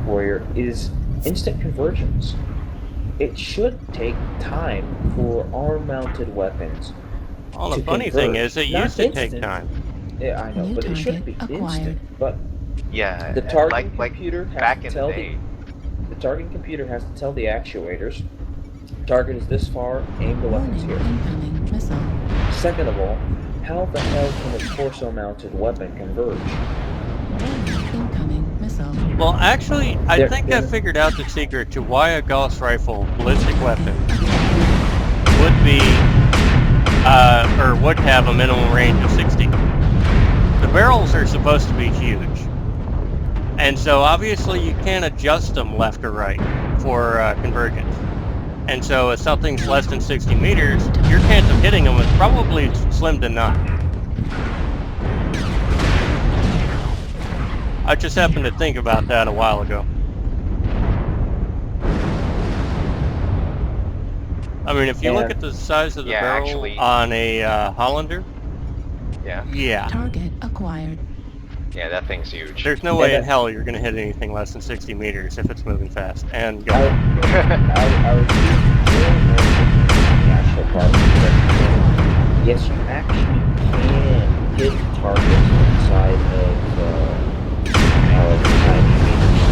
warrior is instant convergence. It should take time for arm-mounted weapons Well, the to funny thing converge. is, it Not used to take instant. time. Yeah, I know, New but it should target be acquired. instant. But Yeah, the targeting like computer has back to in the tell day. the targeting computer has to tell the actuators, target is this far, aim the weapons Warning, here. incoming missile. Second of all, how the hell can a torso-mounted weapon converge? Warning, incoming missile. Well, actually, I They're- think I they're- figured out the secret to why a Gauss rifle ballistic weapon would be, or would have a minimum range of 60. The barrels are supposed to be huge. And so obviously you can't adjust them left or right for convergence. And so if something's less than 60 meters, your chance of hitting them is probably slim to none. I just happened to think about that a while ago. I mean, if you look at the size of the Yeah, barrel actually- on a Hollander, Yeah, Target acquired. yeah, that thing's huge. there's no way in hell you're going to hit anything less than 60 meters if it's moving fast and I, going. I was doing the actual part of it. Yes, you actually can hit targets inside of 90 meters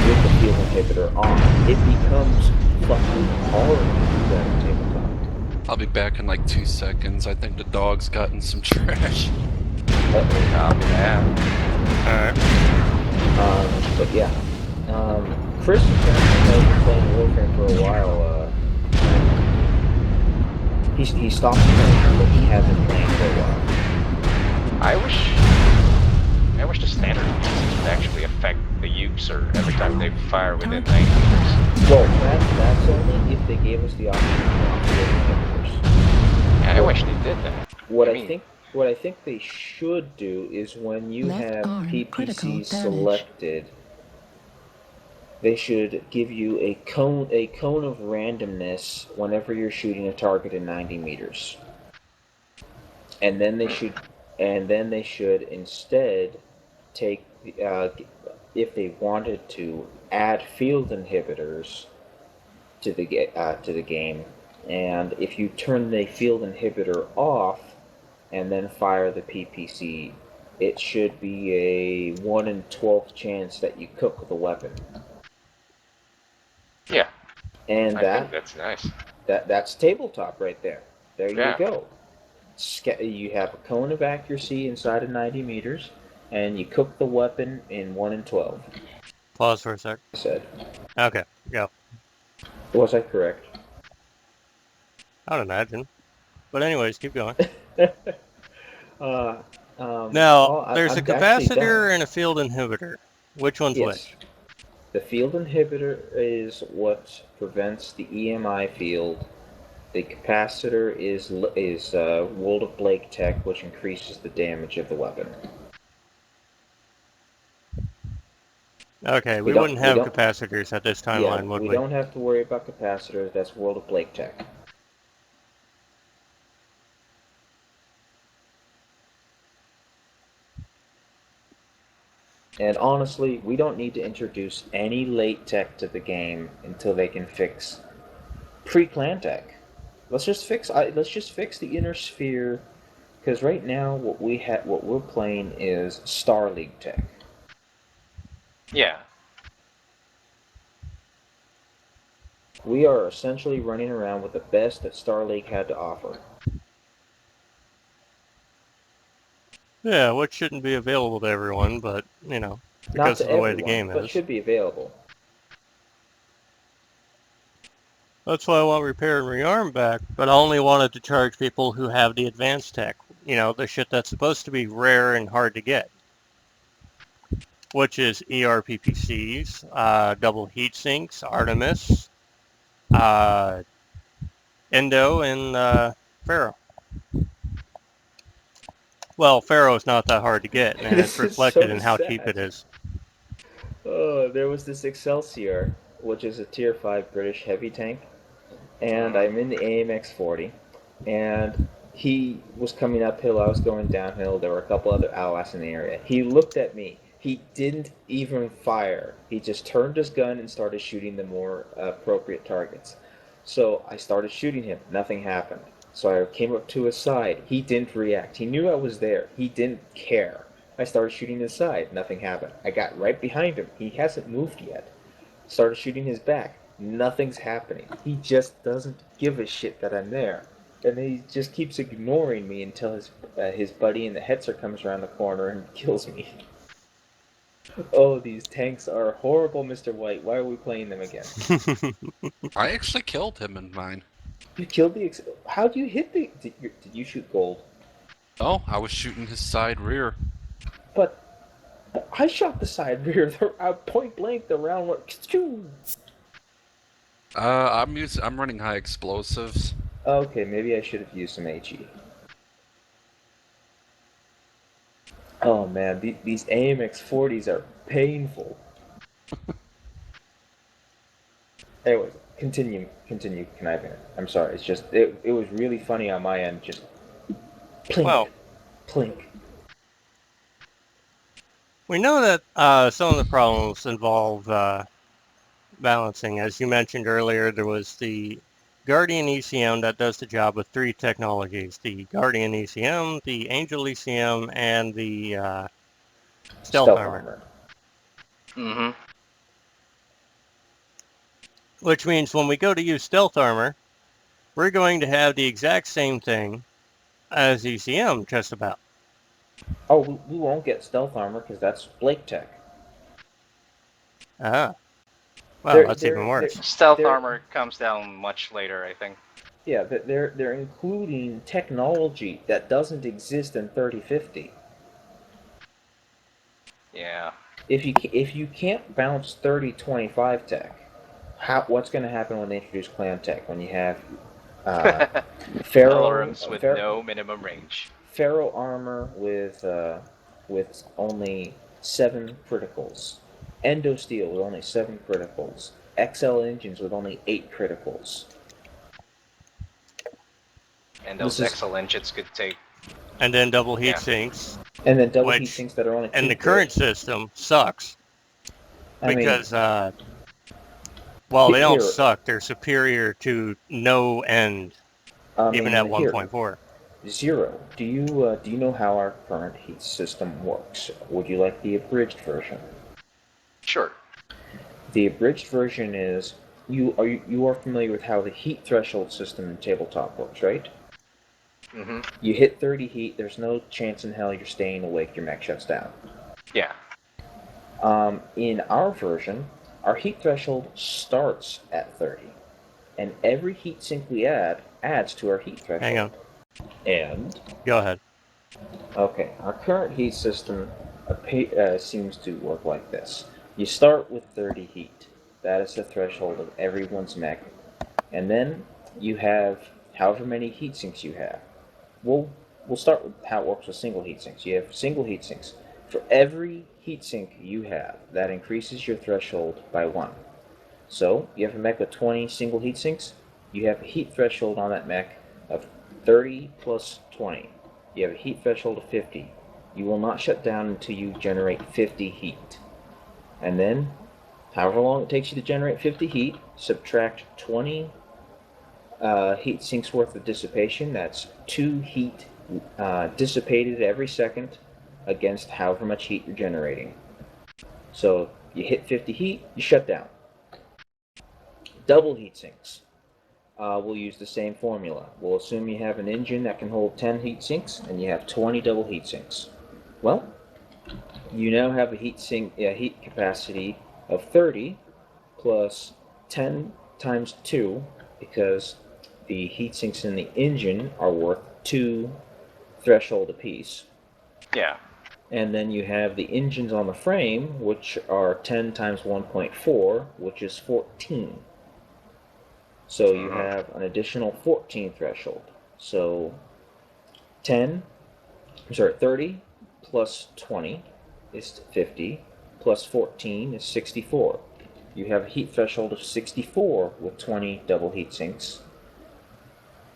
with the field inhibitor on. It becomes fucking hard to do that in tabletop. I'll be back in like 2 seconds. I think the dog's gotten some trash. Copy that. Alright. But yeah, Chris has been playing Warframe for a while. He stopped playing, but he has been playing for a while. I wish the standard pieces would actually affect the user every time they fire within 90 meters. Well, that's only if they gave us the option to activate inhibitors. Yeah, I wish they did that. What I think they should do is when you Left have arm, critical PPC damage. selected, they should give you a cone of randomness whenever you're shooting a target in 90 meters. And then they should instead take if they wanted to add field inhibitors to the game, and if you turn the field inhibitor off and then fire the PPC, it should be a 1 in 12th chance that you cook the weapon. Yeah, And I think that's nice. that's tabletop right there. There Yeah. you go. You have a cone of accuracy inside of 90 meters, and you cook the weapon in 1 in 12. Pause for a sec. I said. Okay, go. Was I correct? I would imagine. But anyways, keep going. Now, Now, there's a capacitor and a field inhibitor. Which one's which? The field inhibitor is what prevents the EMI field. The capacitor is World of Blake Tech, which increases the damage of the weapon. Okay, we wouldn't have capacitors at this timeline, would we? We don't have to worry about capacitors. That's World of Blake Tech. And honestly, we don't need to introduce any late tech to the game until they can fix pre-clan tech. Let's just fix the inner sphere, because right now what we're playing is Star League tech. Yeah. We are essentially running around with the best that Star League had to offer. Yeah, which shouldn't be available to everyone, but, you know, because of the way the game is. But should be available. That's why I want repair and rearm back, but I only wanted to charge people who have the advanced tech. You know, the shit that's supposed to be rare and hard to get. Which is ERPPCs, double heat sinks, Artemis, Endo, and Pharaoh. Well, Pharaoh is not that hard to get, and it's reflected in how cheap it is. Oh, there was this Excelsior, which is a Tier 5 British heavy tank, and I'm in the AMX 40, and he was coming uphill, I was going downhill, there were a couple other allies in the area. He looked at me, He didn't even fire. He just turned his gun and started shooting the more appropriate targets. So I started shooting him. Nothing happened. So I came up to his side. He didn't react. He knew I was there. He didn't care. I started shooting his side. Nothing happened. I got right behind him. He hasn't moved yet. Started shooting his back. Nothing's happening. He just doesn't give a shit that I'm there. And he just keeps ignoring me until his buddy in the Hetzer comes around the corner and kills me. Oh, these tanks are horrible, Mr. White. Why are we playing them again? I actually killed him in mine. You killed the... How do you hit the... Did you shoot gold? Oh, I was shooting his side rear. But I shot the side rear. Point blank, the round went... I'm running high explosives. Okay, maybe I should have used some HE. Oh man, these AMX-40s are painful. Anyways, continue conniving. I'm sorry, it's just, it was really funny on my end, just plink, Well, plink. we know that some of the problems involve balancing. As you mentioned earlier, there was the Guardian ECM that does the job with 3 technologies: the Guardian ECM, the Angel ECM, and the Stealth Armor. Mm-hmm. Which means when we go to use Stealth Armor, we're going to have the exact same thing as ECM, just about. Oh, we won't get Stealth Armor because that's Blake Tech. Ah. Well, that's even worse. Stealth armor comes down much later, I think. Yeah, they're including technology that doesn't exist in 3050. Yeah. If you can't bounce 3025 tech, what's going to happen when they introduce clan tech? When you have Tolerance with no minimum range. Ferro armor with only 7 criticals. Endo steel with only 7 criticals. XL engines with only 8 criticals. And those XL engines could take... And then double heat sinks. And then double heat sinks that are only 2 And the current system sucks. Because, well, they don't suck. They're superior to no end, even at 1.4. Zero. Do you know how our current heat system works? Would you like the abridged version? Sure. The abridged version is you are familiar with how the heat threshold system in tabletop works, right? Mm-hmm. You hit 30 heat, there's no chance in hell you're staying awake, your mech shuts down. Yeah. In our version, our heat threshold starts at 30, and every heat sink we add adds to our heat threshold. Hang on. And? Go ahead. Okay, our current heat system seems to work like this. You start with 30 heat. That is the threshold of everyone's mech. And then you have however many heat sinks you have. We'll start with how it works with single heat sinks. You have single heat sinks. For every heat sink you have, that increases your threshold by 1. So, you have a mech with 20 single heat sinks. You have a heat threshold on that mech of 30 plus 20. You have a heat threshold of 50. You will not shut down until you generate 50 heat. And then, however long it takes you to generate 50 heat, subtract 20 heat sinks worth of dissipation. That's 2 heat dissipated every second against however much heat you're generating. So you hit 50 heat, you shut down. Double heat sinks. We'll use the same formula. We'll assume you have an engine that can hold 10 heat sinks, and you have 20 double heat sinks. Well, you now have a heat capacity of 30 plus 10 times 2, because the heat sinks in the engine are worth 2 threshold apiece. Yeah. And then you have the engines on the frame, which are 10 times 1.4, which is 14. So you have an additional 14 threshold. So 30 plus 20 is 50, plus 14 is 64. You have a heat threshold of 64 with 20 double heat sinks,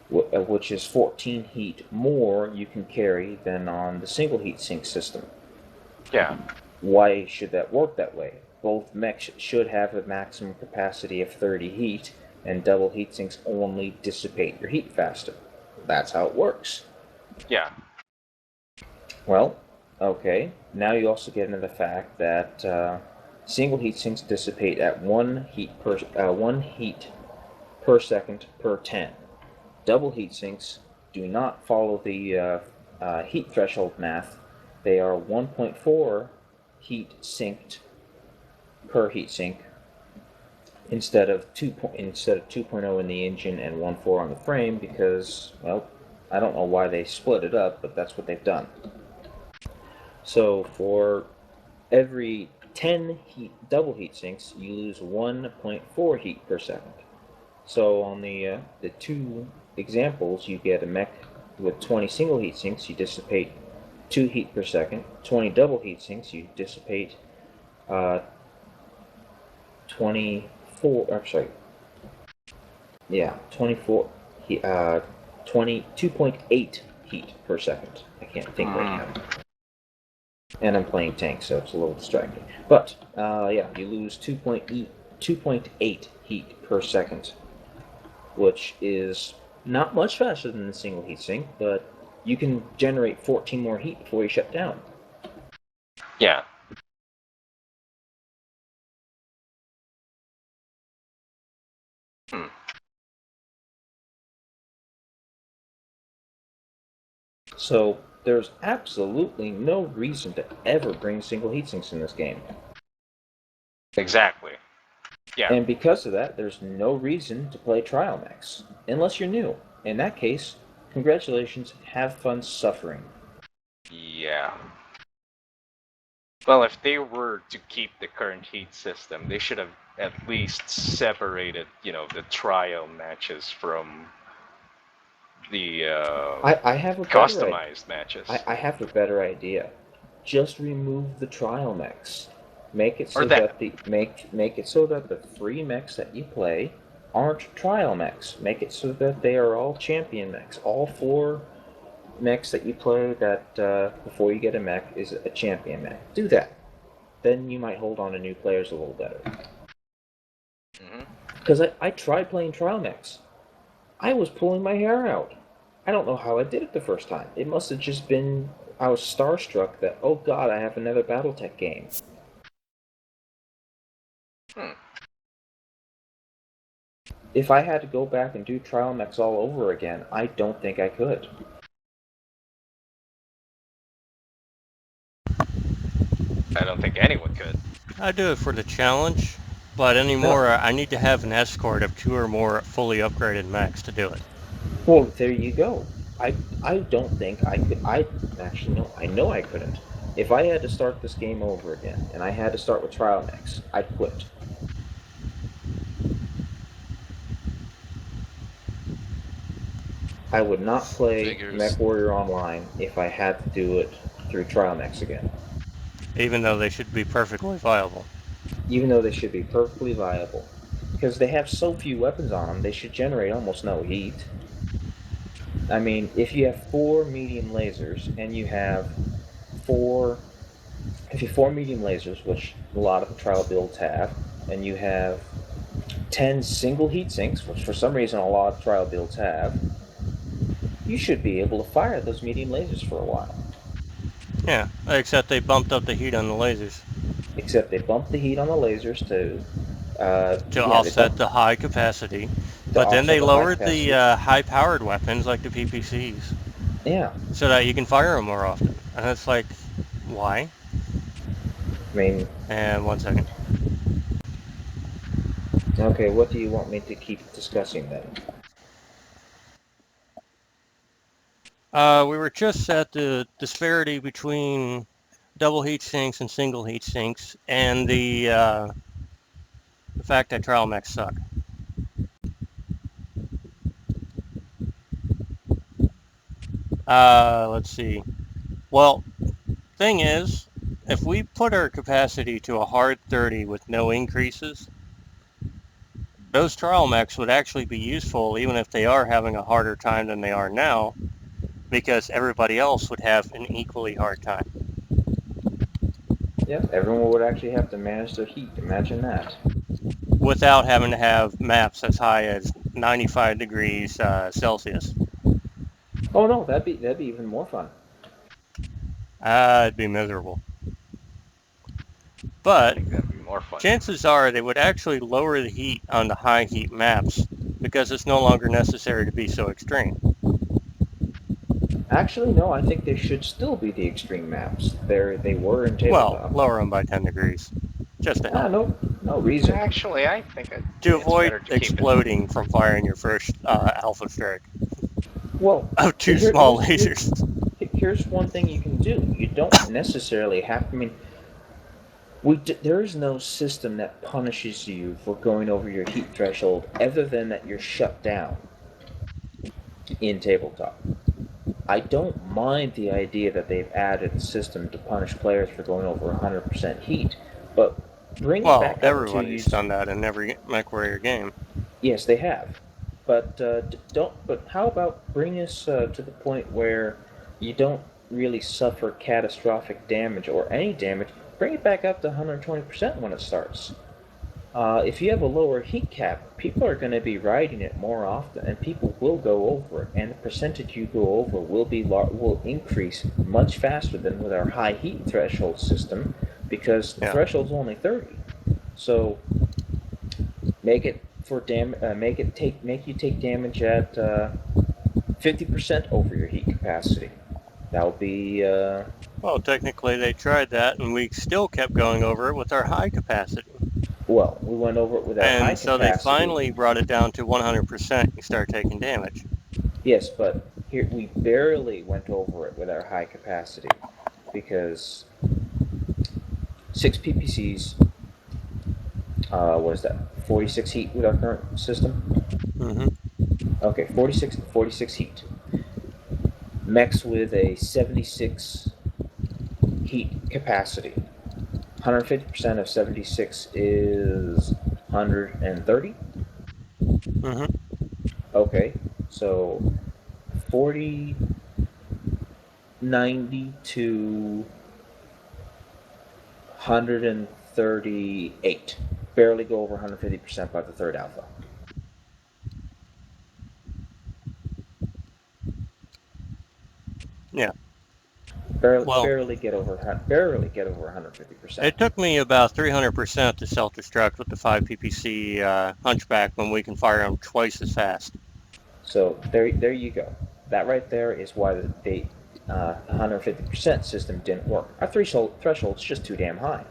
which is 14 heat more you can carry than on the single heat sink system. Yeah. Why should that work that way? Both mechs should have a maximum capacity of 30 heat, and double heat sinks only dissipate your heat faster. That's how it works. Yeah. Well, okay. Now you also get into the fact that single heat sinks dissipate at 1 heat per second per 10. Double heat sinks do not follow the heat threshold math. They are 1.4 heat sinked per heat sink instead of 2.0 in the engine and 1.4 on the frame, because, well, I don't know why they split it up, but that's what they've done. So for every 10 double heat sinks, you lose 1.4 heat per second. So on the 2 examples, you get a mech with 20 single heat sinks, you dissipate 2 heat per second. 20 double heat sinks, you dissipate 22.8 heat per second. I can't think right now. And I'm playing tank, so it's a little distracting. But, yeah, you lose 2.8 heat per second, which is not much faster than the single heat sink, but you can generate 14 more heat before you shut down. Yeah. So there's absolutely no reason to ever bring single heat sinks in this game. Exactly. Yeah. And because of that, there's no reason to play trial mechs, unless you're new. In that case, congratulations, have fun suffering. Yeah. Well, if they were to keep the current heat system, they should have at least separated, the trial matches from the I have a customized matches. I have a better idea. Just remove the trial mechs. Make it so Or that. make it so that the 3 mechs that you play aren't trial mechs. Make it so that they are all champion mechs. All 4 mechs that you play that before you get a mech is a champion mech. Do that. Then you might hold on to new players a little better. Because I tried playing trial mechs. I was pulling my hair out. I don't know how I did it the first time. It must have just been, I was starstruck that, oh god, I have another Battletech game. If I had to go back and do trial mechs all over again, I don't think I could. I don't think anyone could. I do it for the challenge, but anymore, I need to have an escort of 2 or more fully upgraded mechs to do it. Well, there you go. I don't think I could. Actually, no, I know I couldn't. If I had to start this game over again, and I had to start with trial mechs, I'd quit. I would not play MechWarrior Online if I had to do it through trial mechs again. Even though they should be perfectly viable. Even though they should be perfectly viable. Because they have so few weapons on them, they should generate almost no heat. I mean, if you have 4 medium lasers, and you have 4 medium lasers, which a lot of the trial builds have, and you have 10 single heat sinks, which for some reason a lot of trial builds have, you should be able to fire those medium lasers for a while. Yeah, except they bumped up the heat on the lasers. Except they bumped the heat on the lasers to offset the high capacity. But then they lowered the high-powered weapons like the PPCs. Yeah. So that you can fire them more often. And it's like, why? I mean... And 1 second. Okay, what do you want me to keep discussing then? We were just at the disparity between double heat sinks and single heat sinks, and the fact that trial mechs suck. Let's see. Well, thing is, if we put our capacity to a hard 30 with no increases, those trial mechs would actually be useful even if they are having a harder time than they are now, because everybody else would have an equally hard time. Yeah, everyone would actually have to manage their heat. Imagine that. without having to have maps as high as 95 degrees Celsius. Oh no, that'd be even more fun. It'd be miserable. I But think that'd be more fun. chances are they would actually lower the heat on the high heat maps because it's no longer necessary to be so extreme. Actually, no, I think they should still be the extreme maps. They were in Well, tabletop. lower them by 10 degrees, just to help. No reason. Actually, I think To it's better avoid to keep it. exploding from firing your first alpha strike. Well, Of two small lasers. Here's one thing you can do. You don't necessarily have. I mean, there is no system that punishes you for going over your heat threshold, other than that you're shut down in tabletop. I don't mind the idea that they've added a system to punish players for going over 100% heat, but bring it Well, back up to everybody's done that in every MechWarrior game. Yes, they have, but don't. But how about bring us to the point where you don't really suffer catastrophic damage or any damage? Bring it back up to 120% when it starts. If you have a lower heat cap, people are going to be riding it more often, and people will go over it, and the percentage you go over will increase much faster than with our high heat threshold system, because the threshold's only 30. So make it make you take damage at 50% over your heat capacity. That'll be. Well, technically they tried that, and we still kept going over it with our high capacity. Well, we went over it with our high capacity. And so they finally brought it down to 100%. You start taking damage. Yes, but here we barely went over it with our high capacity, because 6 PPCs. What is that? 46 heat with our current system. Okay, 46 heat. Mechs with a 76 heat capacity. 150% of 76 is 130. Okay, so 40, 90 to 138. Barely go over 150% by the third alpha. Yeah. Barely get over 150%. It took me about 300% to self-destruct with the 5 PPC Hunchback when we can fire them twice as fast. So there you go. That right there is why the 150% system didn't work. Our threshold's just too damn high.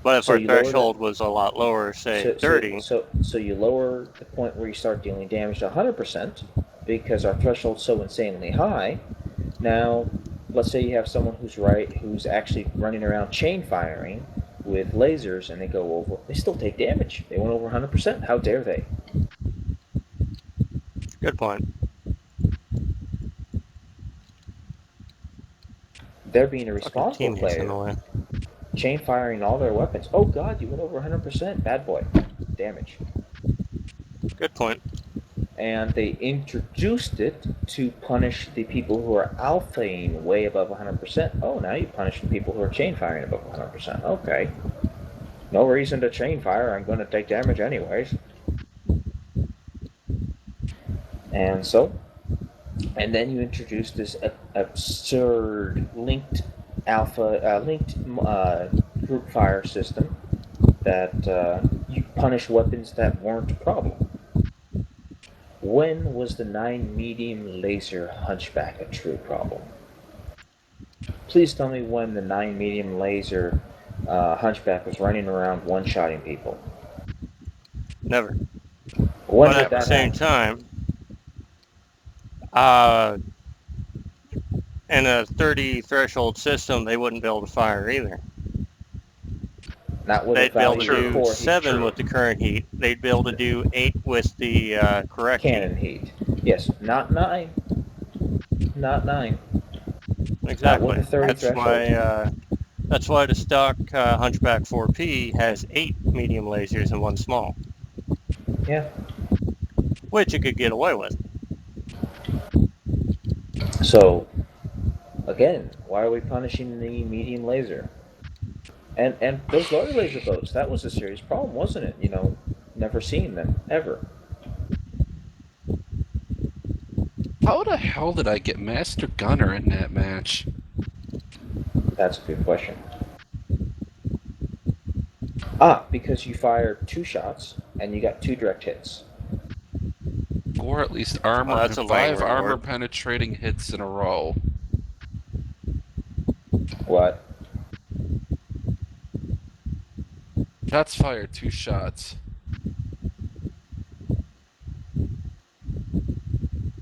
But if our threshold was a lot lower, say 30. So you lower the point where you start dealing damage to 100%, because our threshold's so insanely high. Now, let's say you have someone who's actually running around chain firing with lasers, and they go over. They still take damage. They went over 100%. How dare they? Good point. They're being a responsible player. Chain firing all their weapons. Oh God, you went over 100%. Bad boy. Damage. Good point. And they introduced it to punish the people who are alphaing way above 100%. Oh, now you punish the people who are chain firing above 100%. Okay. No reason to chain fire. I'm going to take damage anyways. And then you introduce this absurd linked group fire system that you punish weapons that weren't a problem. When was the 9 medium laser Hunchback a true problem? Please tell me when the 9 medium laser Hunchback was running around one-shotting people. Never. When but did at the same time, in a 30 threshold system, they wouldn't be able to fire either. Not with They'd be able to do heat. 7 with the current heat. They'd be able to do 8 with the correct cannon heat. Yes, not 9. Not 9. Exactly. Not with the 30 threshold. That's why the stock Hunchback 4P has 8 medium lasers and 1 small. Yeah. Which you could get away with. So, Again, why are we punishing the medium laser? And those large laser boats, that was a serious problem, wasn't it? Never seeing them, ever. How the hell did I get Master Gunner in that match? That's a good question. Because you fired 2 shots, and you got 2 direct hits. Or at least Well, that's a lame 5 armor reward. penetrating hits in a row. What? Shots fired, 2 shots.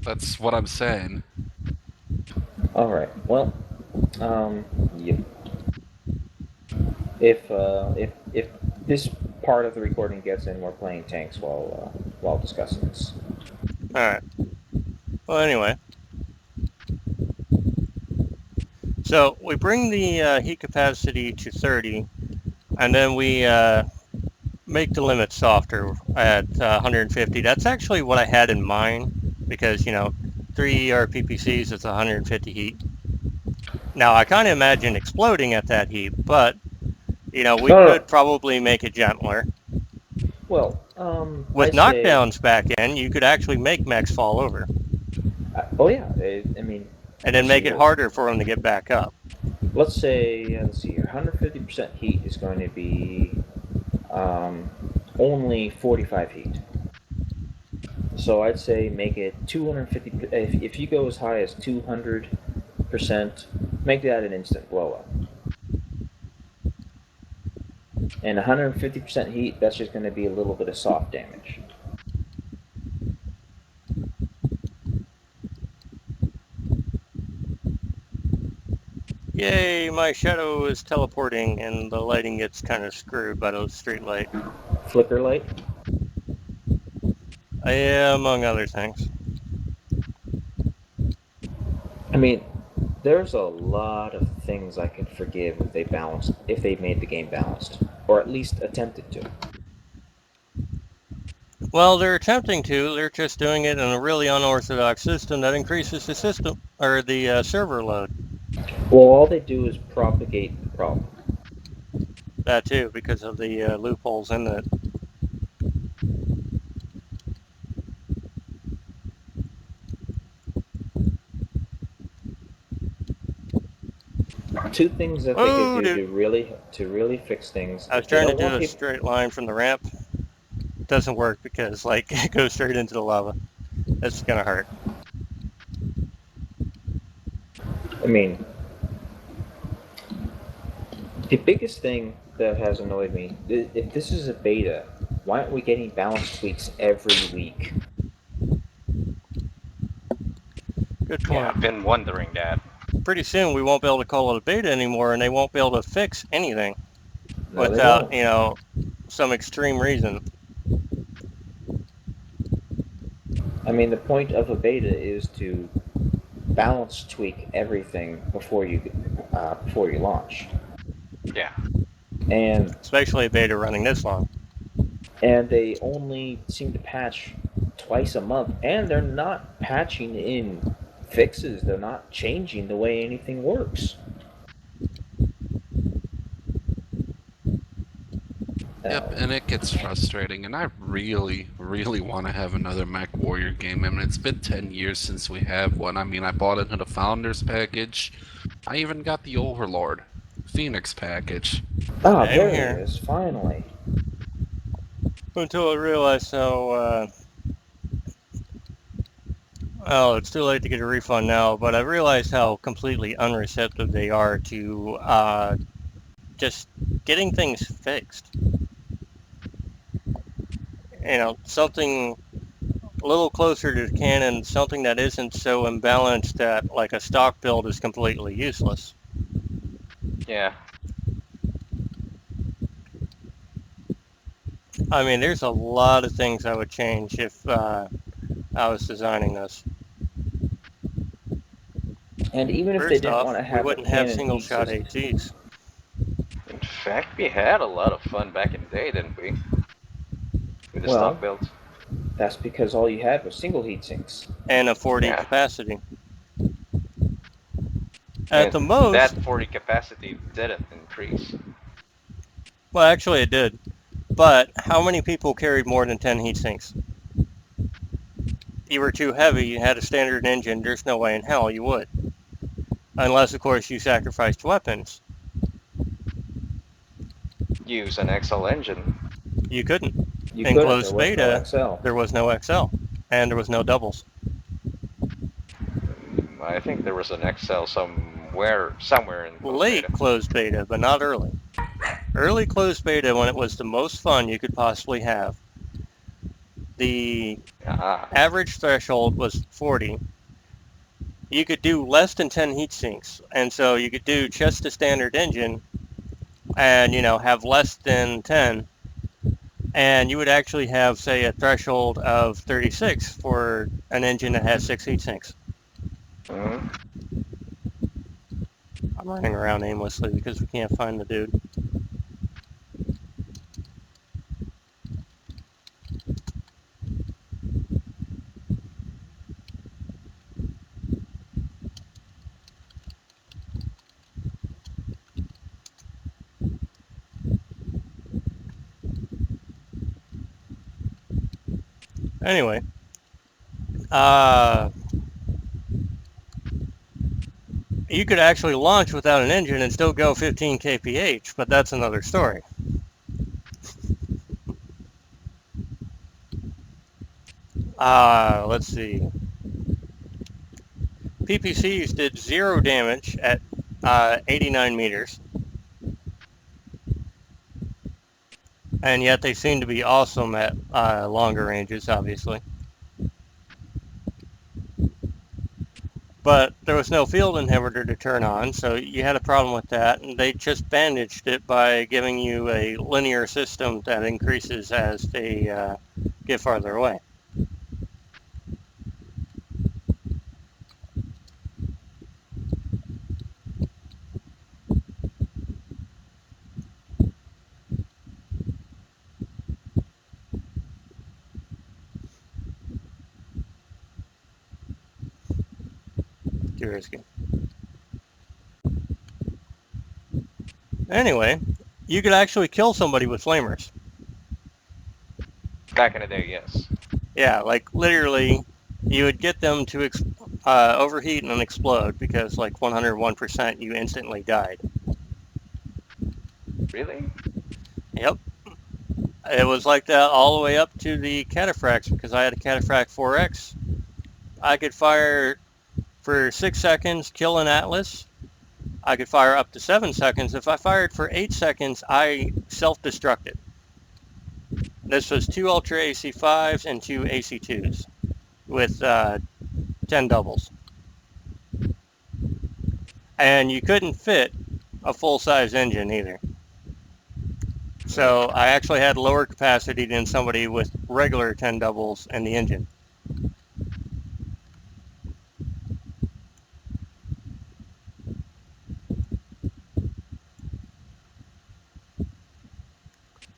That's what I'm saying. Alright, well, yeah. If this part of the recording gets in, we're playing tanks while discussing this. Alright. Well, anyway. So, we bring the heat capacity to 30, and then we make the limit softer at 150. That's actually what I had in mind, because, 3 RPPCs is 150 heat. Now, I kind of imagine exploding at that heat, but, we could probably make it gentler. Well, With I'd say, knockdowns back in, you could actually make mechs fall over, oh yeah, I mean, and then make it harder for them to get back up. let's say, let's see here, 150% heat is going to be only 45 heat. So I'd say make it 250. If you go as high as 200%, make that an instant blow up. And 150% heat, that's just going to be a little bit of soft damage. Yay, my shadow is teleporting and the lighting gets kind of screwed by the street light. Flicker light? Yeah, among other things. I mean, there's a lot of things I could forgive if they made the game balanced, or at least attempted to. Well, they're attempting to. They're just doing it in a really unorthodox system that increases the system or the server load. Well, all they do is propagate the problem. That too, because of the loopholes in it. Two things that they could do to really fix things. I was trying to do a straight line from the ramp. It doesn't work because it goes straight into the lava. That's gonna hurt. I mean, the biggest thing that has annoyed me, if this is a beta, why aren't we getting balance tweaks every week? Good point. Yeah, I've been wondering that. Pretty soon we won't be able to call it a beta anymore, and they won't be able to fix anything No, without, some extreme reason. I mean, the point of a beta is to balance tweak everything before you launch. Yeah. And Especially a beta running this long. And they only seem to patch twice a month, and they're not patching in fixes. They're not changing the way anything works. Yep, and it gets frustrating, and I really, really want to have another Mech Warrior game. I mean, it's been 10 years since we have one. I mean, I bought into the Founders package. I even got the Overlord Phoenix package. Ah, there it is, finally. Until I realized how, well, it's too late to get a refund now, but I realized how completely unreceptive they are to just getting things fixed. Something a little closer to the canon, something that isn't so imbalanced that a stock build is completely useless. Yeah. I mean, there's a lot of things I would change if I was designing this. And even if they didn't want to have, we wouldn't have single-shot ATs. In fact, we had a lot of fun back in the day, didn't we? With the stock builds. That's because all you had was single heat sinks. And a 40 capacity. At the And most, that 40 capacity didn't increase. well, actually it did. But how many people carried more than 10 heat sinks? You were too heavy, you had a standard engine, there's no way in hell you would. Unless, of course, you sacrificed weapons. Use an XL engine. You couldn't. You In couldn't. There closed was no beta, XL. there was no XL. And there was no doubles. I think there was an XL somewhere in closed Late beta. closed beta, but not early. Early closed beta, when it was the most fun you could possibly have, the Ah, average threshold was 40. You could do less than 10 heat sinks, and so you could do just a standard engine and, have less than 10, and you would actually have, say, a threshold of 36 for an engine that has 6 heat sinks. mm, I'm running around aimlessly because we can't find the dude. Anyway, you could actually launch without an engine and still go 15 kph, but that's another story. Let's see. PPCs did 0 damage at 89 meters, and yet they seem to be awesome at longer ranges, obviously. But there was no field inhibitor to turn on, so you had a problem with that, and they just bandaged it by giving you a linear system that increases as they get farther away. Too risky. Anyway, you could actually kill somebody with flamers. back in the day, yes. Yeah, like literally, you would get them to overheat and explode because like 101% you instantly died. Really? Yep. It was like that all the way up to the cataphracts because I had a cataphract 4X. I could fire for 6 seconds, kill an Atlas. I could fire up to 7 seconds. If I fired for 8 seconds, I self-destructed. This was 2 Ultra AC5s and 2 AC2s with 10 doubles. And you couldn't fit a full-size engine either. So I actually had lower capacity than somebody with regular 10 doubles in the engine.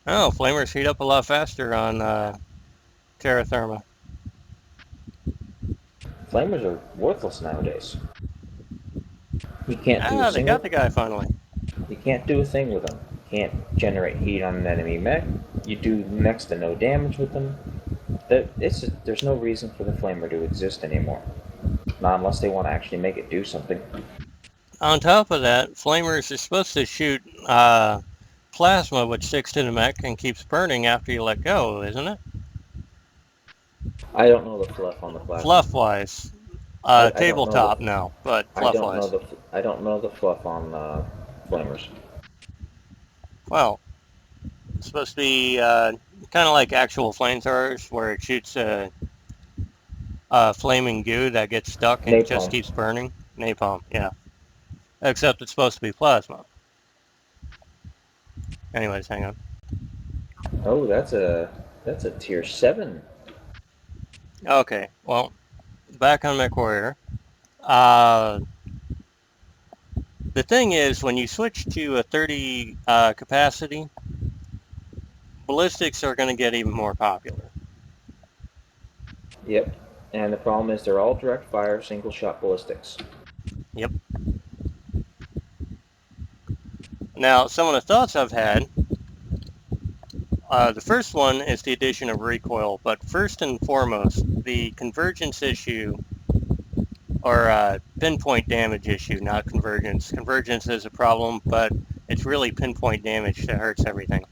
Oh, flamers heat up a lot faster on Terra Therma. Flamers are worthless nowadays. You can't do a They single. got the guy finally. You can't do a thing with them. You can't generate heat on an enemy mech. You do next to no damage with them. There's no reason for the flamer to exist anymore. Not unless they want to actually make it do something. On top of that, flamers are supposed to shoot plasma, which sticks to the mech and keeps burning after you let go, isn't it? I don't know the fluff on the plasma. Fluff-wise. I don't know Tabletop, no, but fluff-wise. I don't know the fluff on flamers. Well, it's supposed to be kind of like actual flamethrowers, where it shoots a flaming goo that gets stuck and Napalm. it just keeps burning. Napalm, yeah. Except it's supposed to be plasma. Anyways, hang on. Oh, that's a tier 7. Okay, well, back on MechWarrior. The thing is, when you switch to a 30 capacity, ballistics are going to get even more popular. Yep. And the problem is they're all direct fire, single shot ballistics. Yep. Now, some of the thoughts I've had, the first one is the addition of recoil, but first and foremost, the convergence issue, or pinpoint damage issue, not convergence. Convergence is a problem, but it's really pinpoint damage that hurts everything.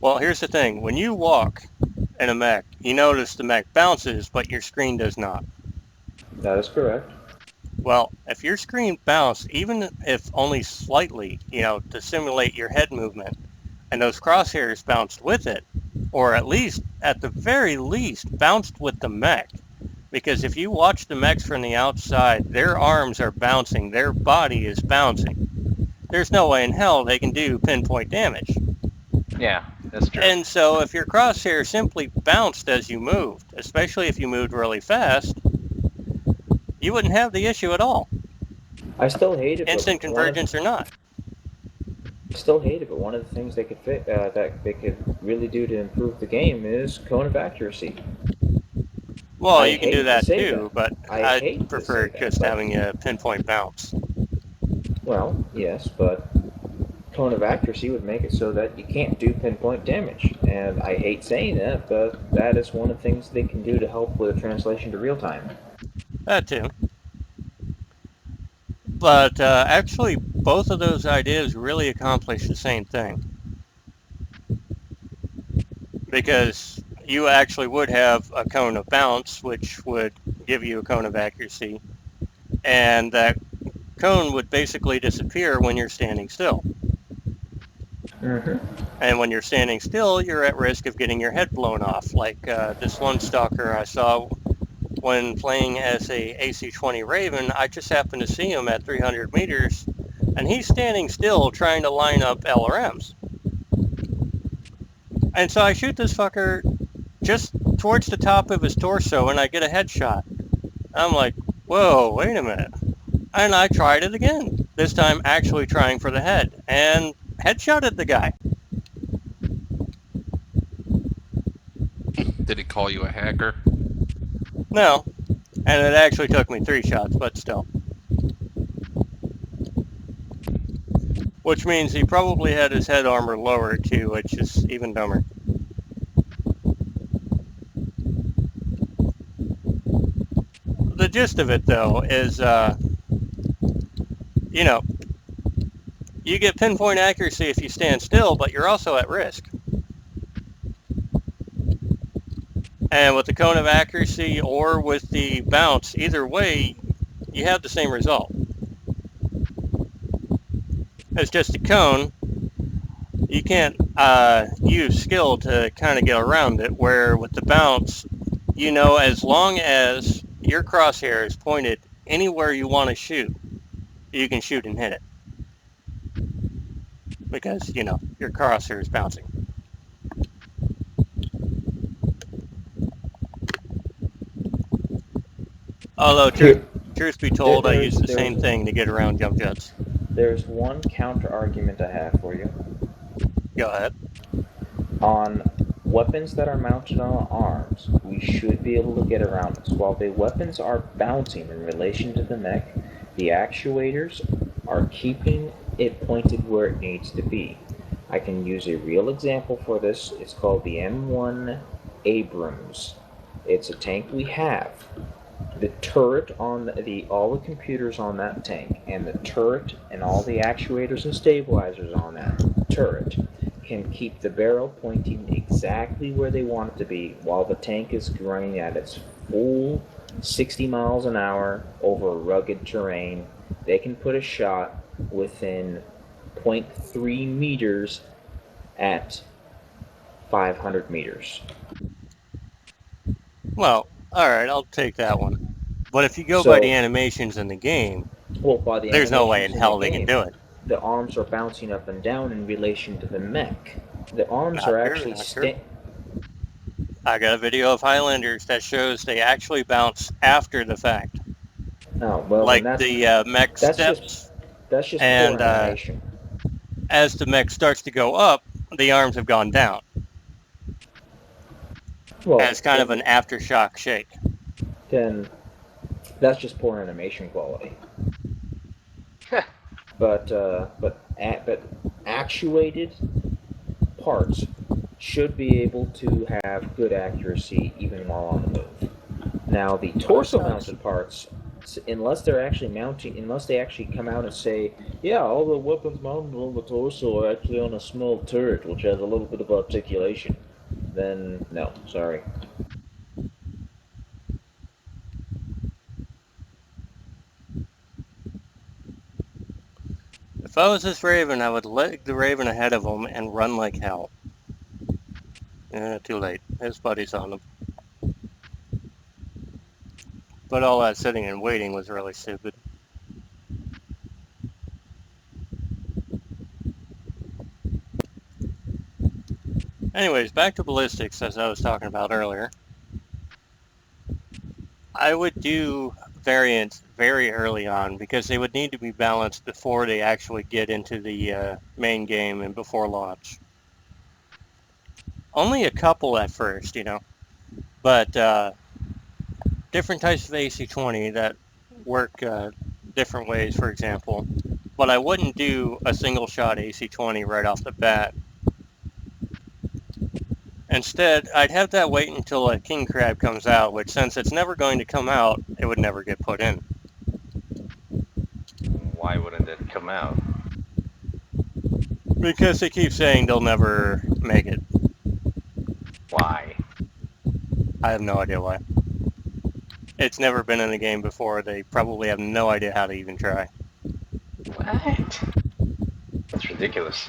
Well, here's the thing. When you walk in a mech, you notice the mech bounces, but your screen does not. That is correct. Well, if your screen bounced, even if only slightly, to simulate your head movement, and those crosshairs bounced with it, or at least, at the very least, bounced with the mech. Because if you watch the mechs from the outside, their arms are bouncing, their body is bouncing. There's no way in hell they can do pinpoint damage. Yeah, that's true. And so if your crosshair simply bounced as you moved, especially if you moved really fast, you wouldn't have the issue at all. I still hate it. Instant convergence or not. I still hate it, but one of the things they could that they could really do to improve the game is cone of accuracy. Well, you can do that too, but I I'd prefer just having a pinpoint bounce. Well, yes, but cone of accuracy would make it so that you can't do pinpoint damage. And I hate saying that, but that is one of the things they can do to help with a translation to real time. That too. But actually, both of those ideas really accomplish the same thing. Because you actually would have a cone of bounce, which would give you a cone of accuracy. And that cone would basically disappear when you're standing still. Mm-hmm. And when you're standing still, you're at risk of getting your head blown off. Like this one stalker I saw when playing as a AC-20 Raven, I just happened to see him at 300 meters, and he's standing still trying to line up LRMs. And so I shoot this fucker just towards the top of his torso, and I get a headshot. I'm like, whoa, wait a minute. And I tried it again, this time actually trying for the head, and headshotted the guy. Did he call you a hacker? No, and it actually took me 3 shots, but still. Which means he probably had his head armor lowered too, which is even dumber. The gist of it, though, is, you get pinpoint accuracy if you stand still, but you're also at risk. And with the cone of accuracy or with the bounce, either way, you have the same result. It's just a cone. You can't use skill to kind of get around it, where with the bounce, as long as your crosshair is pointed anywhere you want to shoot, you can shoot and hit it. Because, your crosshair is bouncing. Although, truth be told, I use the same thing to get around jump jets. There's one counter argument I have for you. Go ahead. On weapons that are mounted on arms, we should be able to get around this. While the weapons are bouncing in relation to the mech, the actuators are keeping it pointed where it needs to be. I can use a real example for this. It's called the M1 Abrams. It's a tank we have. The turret on all the computers on that tank, and the turret and all the actuators and stabilizers on that turret can keep the barrel pointing exactly where they want it to be while the tank is running at its full 60 miles an hour over rugged terrain. They can put a shot within 0.3 meters at 500 meters. Well, alright, I'll take that one. But if you go by the animations in the game, there's no way in hell they can do it. The arms are bouncing up and down in relation to the mech. The arms are actually I got a video of Highlanders that shows they actually bounce after the fact. Oh, well, like the mech steps. That's just and poor animation. As the mech starts to go up, the arms have gone down. Well, as kind of an aftershock shake. Then that's just poor animation quality. but actuated parts should be able to have good accuracy even while on the move. Now, the torso-mounted parts, unless they actually come out and say, yeah, all the weapons mounted on the torso are actually on a small turret, which has a little bit of articulation, then no, sorry. If I was this Raven, I would leg the Raven ahead of him and run like hell. Too late. His buddy's on him. But all that sitting and waiting was really stupid. Anyways, back to ballistics, as I was talking about earlier. I would do variants very early on because they would need to be balanced before they actually get into the main game and before launch. Only a couple at first, but different types of AC-20 that work different ways, for example. But I wouldn't do a single shot AC-20 right off the bat. Instead, I'd have that wait until a king crab comes out, which since it's never going to come out, it would never get put in. Why wouldn't it come out? Because they keep saying they'll never make it. Why? I have no idea why. It's never been in the game before. They probably have no idea how to even try. What? That's ridiculous.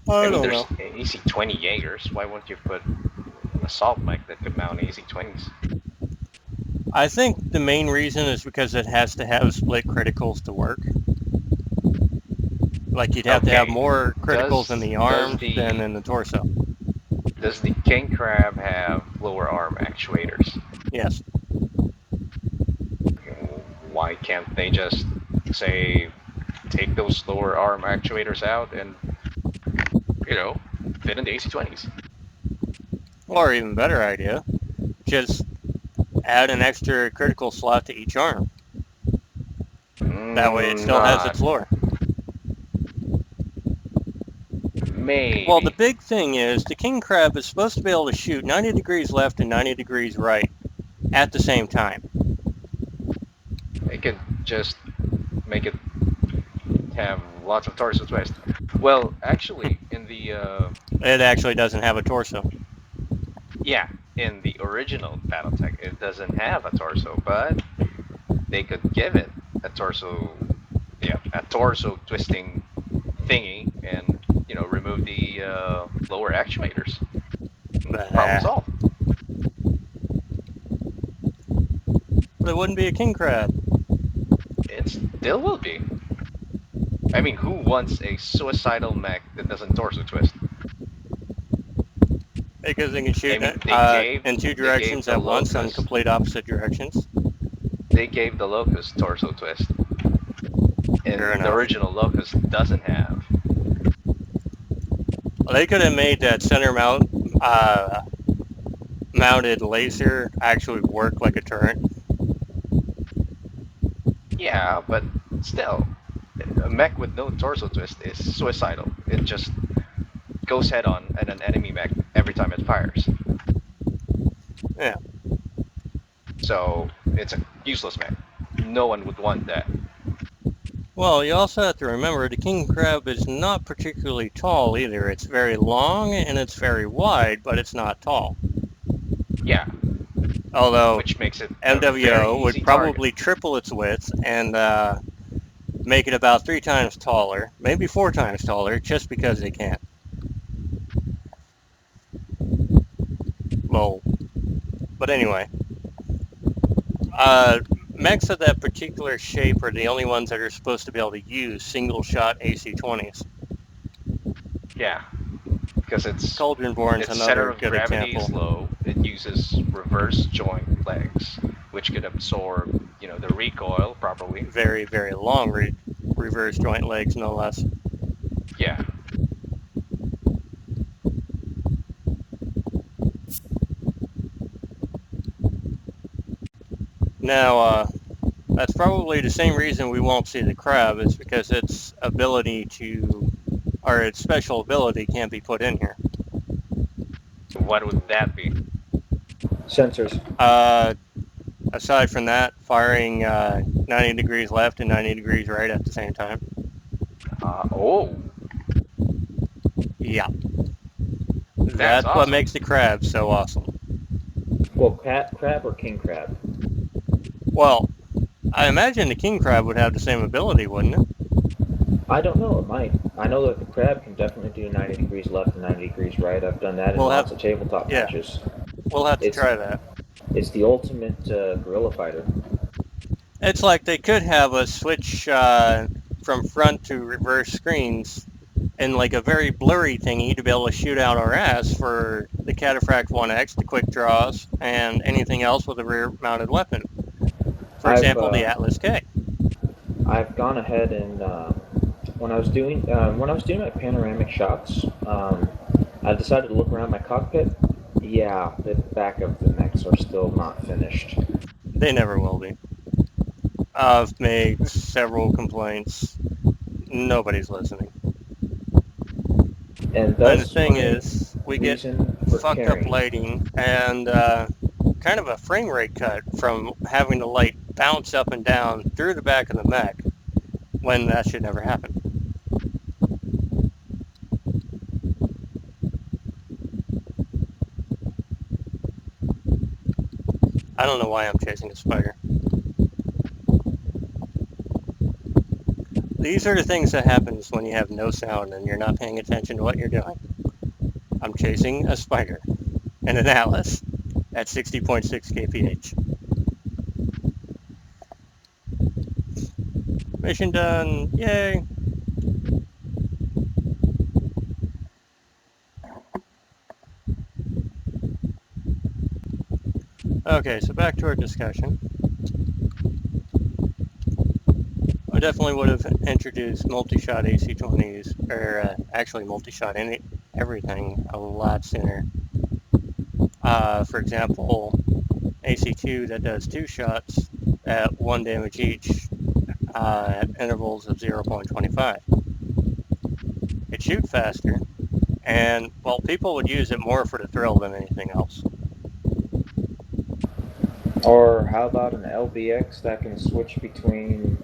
I don't there's know. AC-20 Jaegers. Why won't you put an assault mech that could mount AC-20s? I think the main reason is because it has to have split criticals to work. Like you'd have to have more criticals in the arms than in the torso. Does the king crab have lower arm actuators? Yes. Why can't they just say, take those lower arm actuators out and, fit in the AC-20s? Or even better idea, just add an extra critical slot to each arm. That way it still has its lore. Maybe. Well, the big thing is the king crab is supposed to be able to shoot 90 degrees left and 90 degrees right at the same time. They could just make it have lots of torso twist. Well, actually, in the... It actually doesn't have a torso. Yeah, in the original Battletech, it doesn't have a torso, but they could give it a torso twisting thingy and, remove the lower actuators. Problem solved. There wouldn't be a king crab. It still will be. I mean, who wants a suicidal mech that doesn't torso twist? Because they can shoot in two directions at once on complete opposite directions. They gave the Locust torso twist. And the original Locust doesn't have. Well, they could have made that center mounted laser actually work like a turret. Yeah, but still, a mech with no torso twist is suicidal. It just goes head on at an enemy mech every time it fires. Yeah. So it's a useless mech. No one would want that. Well, you also have to remember the king crab is not particularly tall either. It's very long and it's very wide, but it's not tall. Yeah. Although which makes it MWO would probably triple its width and make it about 3 times taller, maybe 4 times taller, just because they can. Lol. But anyway, mechs of that particular shape are the only ones that are supposed to be able to use single-shot AC-20s. Yeah, because its Cauldronborn's center another of good gravity example. is low. It uses reverse joint legs, which could absorb, the recoil properly. Very, very long reverse joint legs, no less. Yeah. Now, That's probably the same reason we won't see the crab, is because its special ability can't be put in here. What would that be? Sensors. Aside from that, firing 90 degrees left and 90 degrees right at the same time. Oh, Yeah. That's That's what awesome. makes the crab so awesome. Well, crab or king crab? Well, I imagine the king crab would have the same ability, wouldn't it? I don't know. It might. I know that the crab can definitely do 90 degrees left and 90 degrees right. I've done that in lots of tabletop matches. We'll have to try that. It's the ultimate guerrilla fighter. It's like they could have us switch from front to reverse screens in like a very blurry thingy to be able to shoot out our ass for the Cataphract 1X, the quick draws, and anything else with a rear-mounted weapon. For example, the Atlas K. I've gone ahead and when I was doing my panoramic shots, I decided to look around my cockpit. Yeah, the back of the mechs are still not finished. They never will be. I've made several complaints. Nobody's listening. And the thing is, we get fucked carrying. up lighting and kind of a frame rate cut from having the light bounce up and down through the back of the mech when that should never happen. I don't know why I'm chasing a spider. These are the things that happens when you have no sound and you're not paying attention to what you're doing. I'm chasing a spider and an Atlas at 60.6 kph. Mission done. Yay. Okay, so back to our discussion. I definitely would have introduced multi-shot AC-20s, or actually multi-shot everything a lot sooner. For example, AC-2 that does 2 shots at 1 damage each at intervals of 0.25. It shoots faster, and, well, people would use it more for the thrill than anything else. Or how about an LBX that can switch between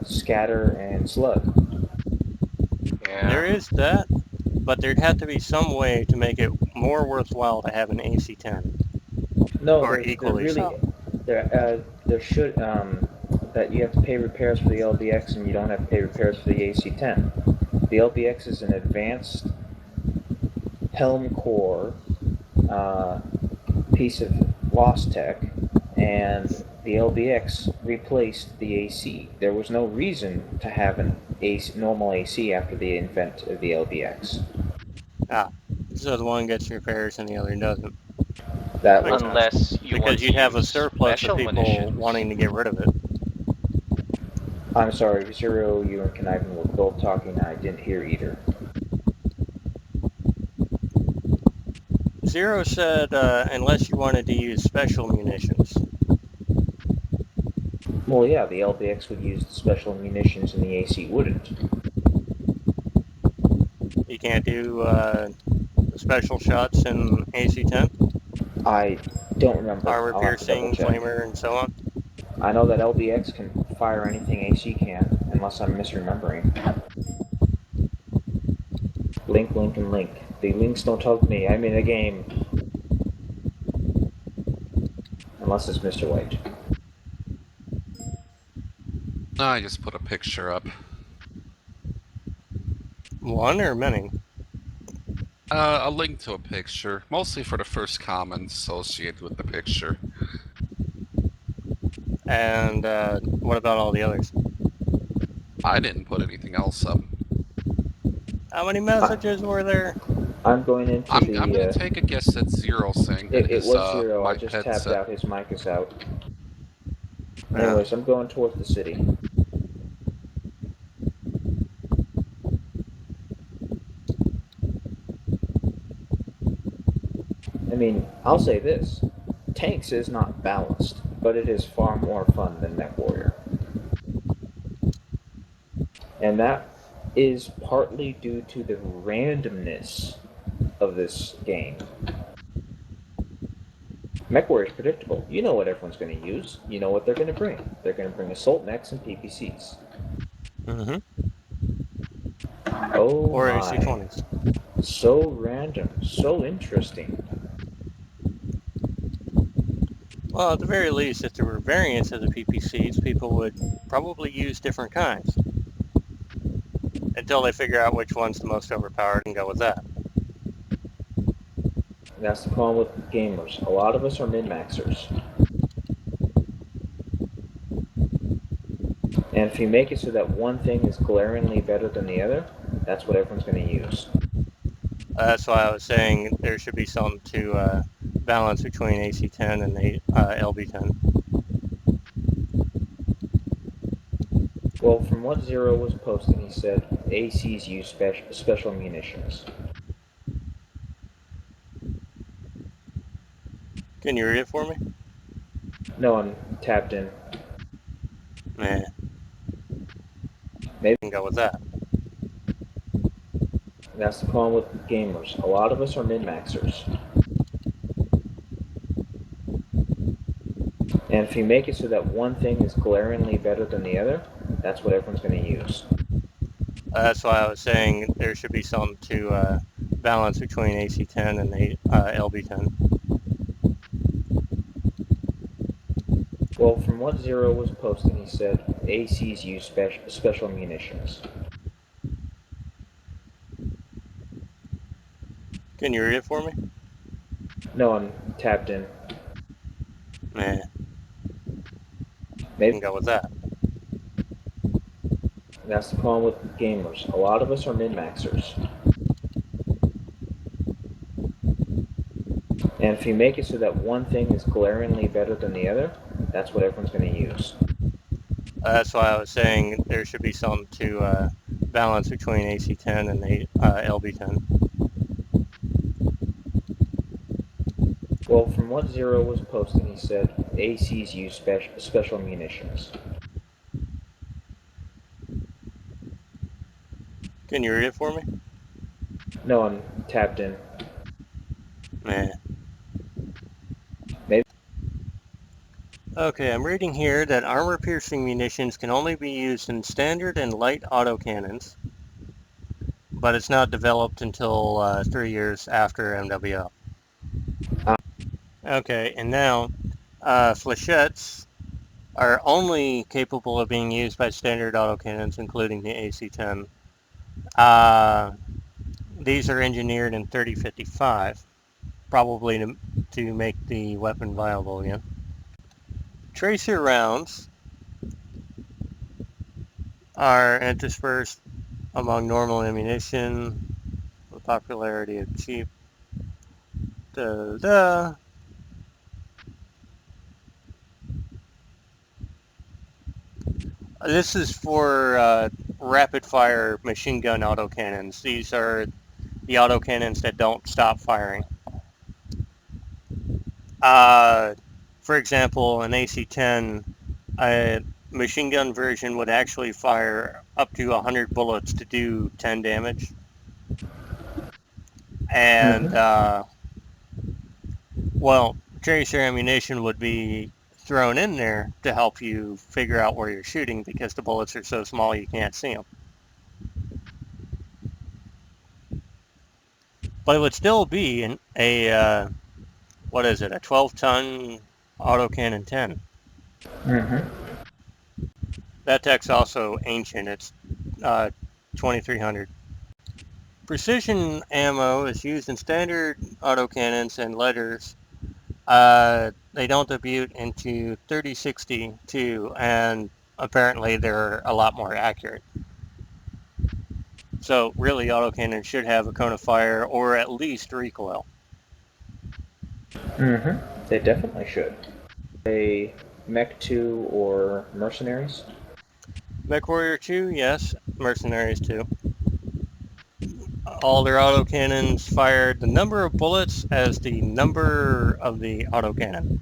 scatter and slug? Yeah. There is that, but there'd have to be some way to make it more worthwhile to have an AC-10. No, or equally really, so. There should that you have to pay repairs for the LBX and you don't have to pay repairs for the AC-10. The LBX is an advanced helm core piece of lost tech, and the LBX replaced the AC. There was no reason to have an normal AC after the invent of the LBX. So the one gets repairs and the other doesn't. That Makes was Unless you want because to you'd have a use surplus of special people munitions. wanting to get rid of it. I'm sorry, Zero, you and Conniving were both talking. I didn't hear either. Zero said unless you wanted to use special munitions. Well, yeah, the LBX would use the special munitions and the AC wouldn't. You can't do special shots in AC-10? I don't remember. Armor I'll have to piercing, double-check. flamer, and so on? I know that LBX can fire anything AC can, unless I'm misremembering. Link, link, and link. The links don't talk to me. I'm in a game. Unless it's Mr. White. No, I just put a picture up. One or many? A link to a picture, mostly for the first comments associated with the picture. And what about all the others? I didn't put anything else up. How many messages were there? I'm going into I'm gonna take a guess at Zero saying that It his was Zero. I mic just headset. tapped out. His mic is out. Yeah. Anyways, I'm going towards the city. I mean, I'll say this. Tanks is not balanced. but it is far more fun than MechWarrior. And that is partly due to the randomness of this game. MechWarrior is predictable. You know what everyone's going to use. You know what they're going to bring. They're going to bring assault mechs and PPCs. Mm-hmm. Oh Or my. AC-20s. So random. So interesting. Well, at the very least, if there were variants of the PPCs, people would probably use different kinds. Until they figure out which one's the most overpowered and go with that. That's the problem with gamers. A lot of us are min-maxers. And if you make it so that one thing is glaringly better than the other, that's what everyone's going to use. That's why I was saying there should be something to balance between AC-10 and LB-10. Well, from what Zero was posting, he said ACs use special munitions. Can you read it for me? No, I'm tapped in. Nah. Maybe. Can go with that. That's the problem with gamers. A lot of us are min-maxers. And if you make it so that one thing is glaringly better than the other, that's what everyone's going to use. That's why I was saying there should be something to balance between AC-10 and LB-10. Well, from what Zero was posting, he said ACs use special munitions. Can you read it for me? No, I'm tapped in. Nah. Maybe. Can go with that. That's the problem with gamers. A lot of us are min-maxers. And if you make it so that one thing is glaringly better than the other, that's what everyone's going to use. That's why I was saying there should be something to balance between AC-10 and LB-10. Well, from what Zero was posting, he said ACs use special munitions. Can you read it for me? No, I'm tapped in. Nah. Maybe. Okay, I'm reading here that armor-piercing munitions can only be used in standard and light autocannons, but it's not developed until 3 years after MWO. Okay, and now flechettes are only capable of being used by standard autocannons, including the AC-10. These are engineered in 3055, probably to make the weapon viable again. Tracer rounds are interspersed among normal ammunition, the popularity of cheap. This is for rapid-fire machine gun autocannons. These are the autocannons that don't stop firing. For example, an AC-10, a machine gun version would actually fire up to 100 bullets to do 10 damage. And, well, tracer ammunition would be thrown in there to help you figure out where you're shooting because the bullets are so small you can't see them. But it would still be a 12-ton autocannon 10. That tech's also ancient. It's 2300. Precision ammo is used in standard autocannons and letters. They don't debut into 3062, and apparently they're a lot more accurate. So really, autocannons should have a cone of fire or at least recoil. They definitely should. A Mech 2 or Mercenaries? MechWarrior 2, yes. Mercenaries 2. All their autocannons fired the number of bullets as the number of the autocannon.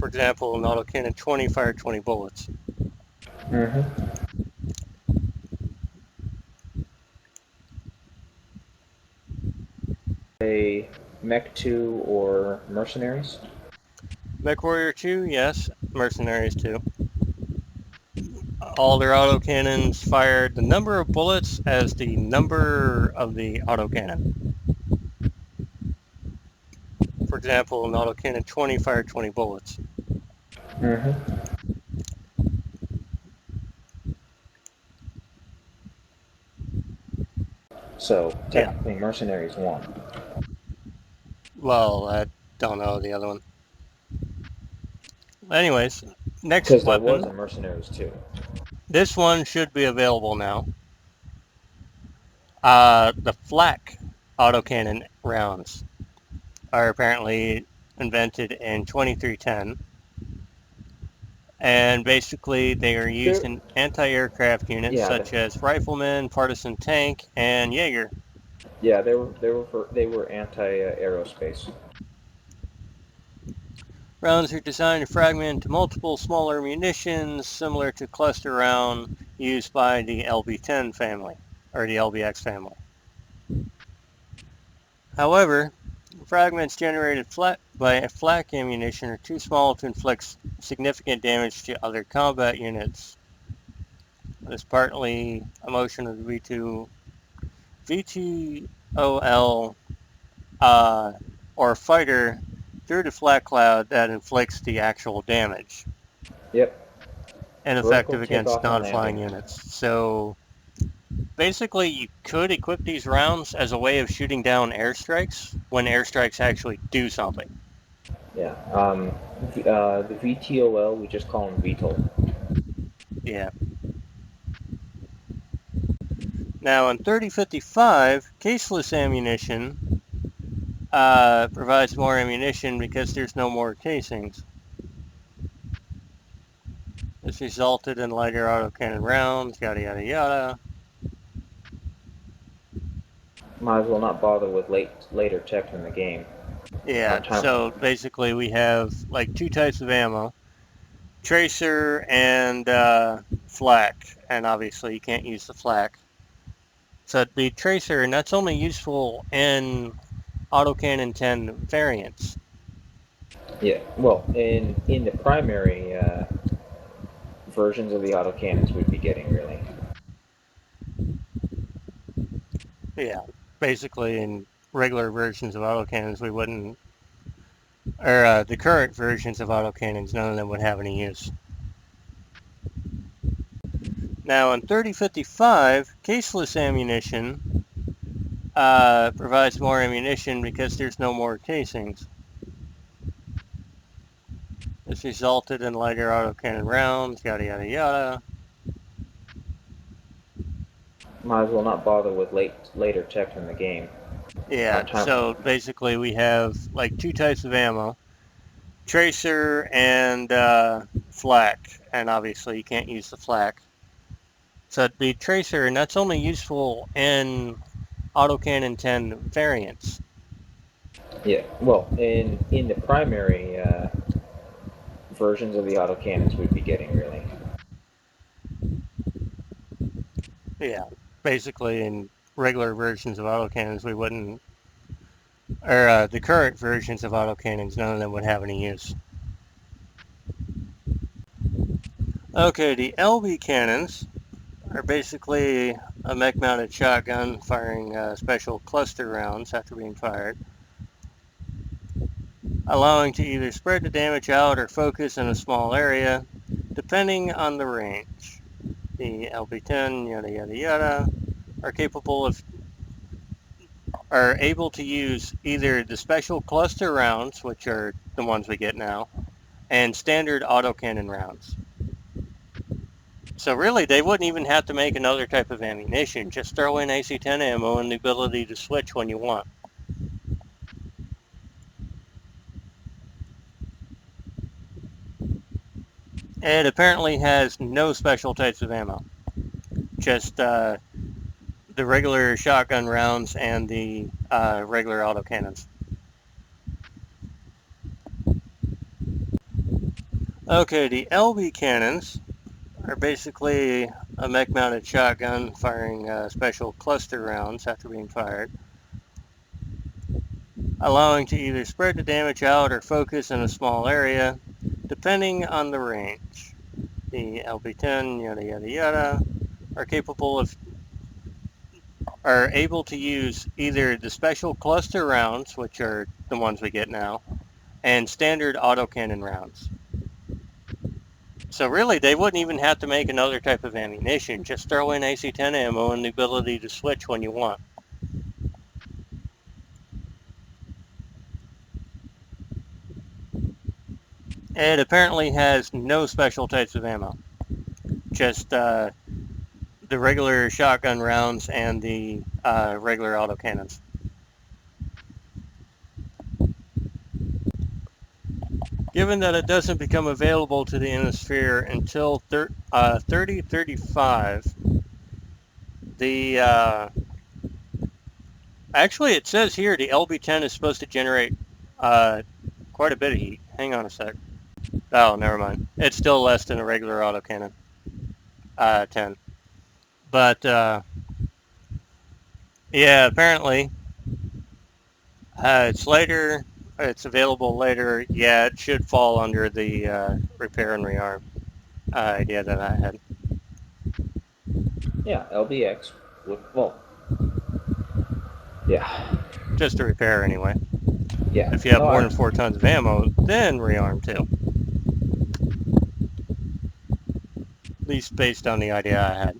For example, an autocannon 20 fired 20 bullets. Mm-hmm. A Mech 2 or Mercenaries? MechWarrior 2, yes. Mercenaries 2. All their autocannons fired the number of bullets as the number of the autocannon. For example, an autocannon 20 fired 20 bullets. Mm-hmm. So, technically, Mercenaries won. Well, I don't know the other one. Anyways, next Because there was a weapon. Mercenaries 2. This one should be available now. The flak autocannon rounds are apparently invented in 2310. And basically, they are used in anti-aircraft units Yeah, such as riflemen, partisan tank, and Jaeger. Yeah, they were anti-aerospace. Rounds are designed to fragment into multiple smaller munitions, similar to cluster round used by the LB-10 family, or the LBX family. However, fragments generated by flak ammunition are too small to inflict significant damage to other combat units. It is partly a motion of the VTOL or fighter through the flak cloud that inflicts the actual damage. Yep. Vertical Ineffective against takeoff and non-flying landing. units. So basically, you could equip these rounds as a way of shooting down airstrikes when airstrikes actually do something. Yeah. The VTOL, we just call them VTOL. Yeah. Now, in 3055, caseless ammunition provides more ammunition because there's no more casings. This resulted in lighter autocannon rounds, yada yada yada. Might as well not bother with later tech in the game. Yeah, so basically we have like two types of ammo. Tracer and flak, and obviously you can't use the flak. So the tracer, and that's only useful in autocannon 10 variants. Yeah. Well, in the primary versions of the autocannons we'd be getting, really. Yeah, basically in regular versions of autocannons we wouldn't, or the current versions of autocannons, none of them would have any use. Now in 3055, caseless ammunition provides more ammunition because there's no more casings. This resulted in lighter autocannon rounds, yada yada yada. Might as well not bother with later tech in the game. Yeah, so basically we have like two types of ammo. Tracer and flak, and obviously you can't use the flak. So the tracer, and that's only useful in autocannon 10 variants. Yeah. Well, in the primary versions of the autocannons we'd be getting, really. Yeah, basically in regular versions of autocannons we wouldn't, or the current versions of autocannons, none of them would have any use. Okay, the LB cannons are basically a mech-mounted shotgun firing special cluster rounds after being fired, allowing to either spread the damage out or focus in a small area, depending on the range. The LB-10, yada yada yada, are able to use either the special cluster rounds, which are the ones we get now, and standard autocannon rounds. So really, they wouldn't even have to make another type of ammunition. Just throw in AC-10 ammo and the ability to switch when you want. It apparently has no special types of ammo. Just the regular shotgun rounds and the regular autocannons. Okay, the LB cannons are basically a mech-mounted shotgun firing special cluster rounds after being fired, allowing to either spread the damage out or focus in a small area, depending on the range. The LB-10, yada yada yada, are able to use either the special cluster rounds, which are the ones we get now, and standard autocannon rounds. So really, they wouldn't even have to make another type of ammunition. Just throw in AC-10 ammo and the ability to switch when you want. It apparently has no special types of ammo. Just the regular shotgun rounds and the regular autocannons. Given that it doesn't become available to the Ionosphere until 3035, actually it says here the LB-10 is supposed to generate quite a bit of heat. Hang on a sec. Oh, never mind. It's still less than a regular autocannon. 10. But yeah, apparently it's later. It's available later. Yeah, it should fall under the repair and rearm idea that I had. Yeah, LBX. Well, yeah. Just to repair anyway. Yeah. If you have No, more than 4 tons of ammo, then rearm too. At least based on the idea I had.